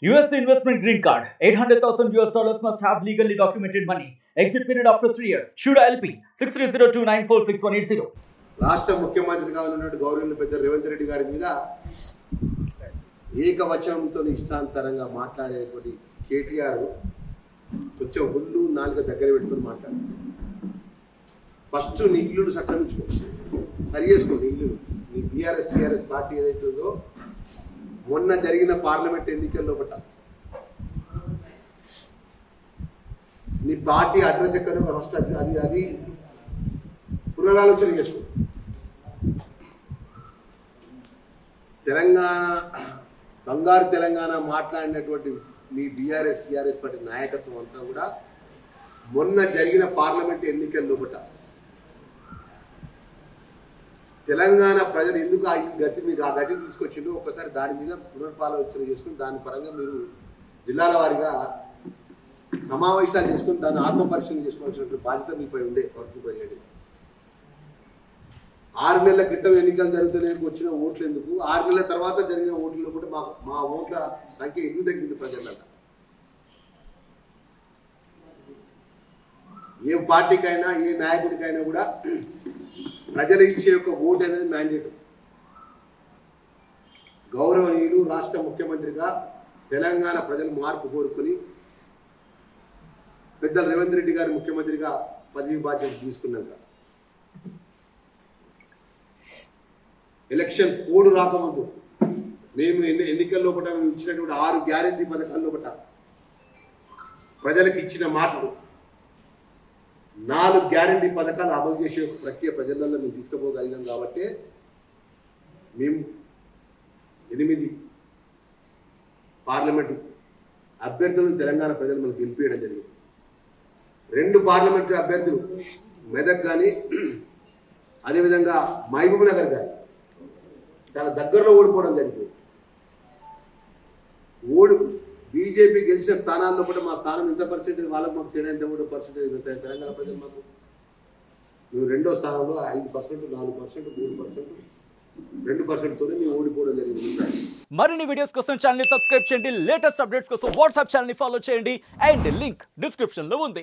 US investment green card. $800,000 must have legally documented money. Exit period after 3 years. Shuda LP 6302946180. రాష్ట్ర ముఖ్యమంత్రిగా ఉన్నటువంటి గౌరవనీయ పెద్ద రేవంత్ రెడ్డి గారి మీద ఏకవచనంతో ఇష్టానుసారంగా మాట్లాడేటువంటి కేటీఆర్ కొంచెం ఒళ్ళు నాలుక దగ్గర పెట్టుకొని మాట్లాడు. ఫస్ట్ నీ ఇల్లును సక్రమించుకో, సరి చేసుకో. నీ ఇల్లును, నీ టీఆర్ఎస్ పార్టీ ఏదైతుందో మొన్న జరిగిన పార్లమెంట్ ఎన్నికల్లో ఒకట నీ పార్టీ అడ్రస్ ఎక్కడో ఫస్ట్ అది పునరాలోచన చేసుకో. తెలంగాణ బంగారు తెలంగాణ మాట్లాడినటువంటి మీ టీఆర్ఎస్ పార్టీ నాయకత్వం అంతా కూడా మొన్న జరిగిన పార్లమెంట్ ఎన్నికల్లో ఒకట తెలంగాణ ప్రజలు ఎందుకు మీకు ఆ గతిని తీసుకొచ్చిందో ఒకసారి దాని మీద పునర్పాలోచన చేసుకుని దాని పరంగా మీరు జిల్లాల వారీగా సమావేశాలు చేసుకుని దాన్ని ఆత్మపరిశీలన చేసుకోవాల్సినటువంటి బాధ్యత మీపై ఉండే వర్తింపజేయండి. 6 నెలల క్రితం ఎన్నికలు జరుగుతూనే వచ్చిన ఓట్లు ఎందుకు, 6 నెలల తర్వాత జరిగిన ఓట్లలో కూడా మా ఓట్ల సంఖ్య ఎందుకు తగ్గింది ప్రజలలో? ఏ పార్టీకైనా ఏ నాయకుడికైనా కూడా ప్రజలు ఇచ్చే ఒక ఓటు అనేది మ్యాండేట్. గౌరవనీయులు రాష్ట్ర ముఖ్యమంత్రిగా తెలంగాణ ప్రజలు మార్పు కోరుకుని పెద్దలు రేవంత్ రెడ్డి గారు ముఖ్యమంత్రిగా పదవి బాధ్యత తీసుకున్నాక ఎలక్షన్ కోడ్ రాకముందు మేము ఎన్నికల్లో ఒకట మేము ఇచ్చినటువంటి 6 గ్యారెంటీ పథకాల్లో ఒకట ప్రజలకు ఇచ్చిన మాటలు 4 గ్యారెంటీ పథకాలు అమలు చేసే ప్రక్రియ ప్రజలలో మేము తీసుకుపోగలిగాం. కాబట్టి మేము 8 పార్లమెంటు అభ్యర్థులను తెలంగాణ ప్రజలు మనకు గెలిపేయడం జరిగింది. 2 పార్లమెంటు అభ్యర్థులు మెదక్ కానీ అదేవిధంగా మహబూబ్ నగర్ కానీ చాలా దగ్గరలో ఓడిపోవడం జరిగింది. బీజేపీ గెలిచిన స్థానాల్లో కూడా మా స్థానం ఎంత పర్సెంటేజ్, వాళ్ళకు మాకు తేడా ఎంత కూడా పర్సెంటేజ్ తెలంగాణ ప్రజలు మాకు. మేము 2వ స్థానంలో 5%, 4%, 3%, 2%తోనే మేము ఓడిపోవడం జరిగింది. మరిన్ని వీడియోస్ కోసం ఛానల్ ని సబ్స్క్రైబ్ చేయండి. లేటెస్ట్ అప్డేట్స్ కోసం వాట్సాప్ ఛానల్ ని ఫాలో చేయండి. అండ్ లింక్ డిస్క్రిప్షన్ లో ఉంది.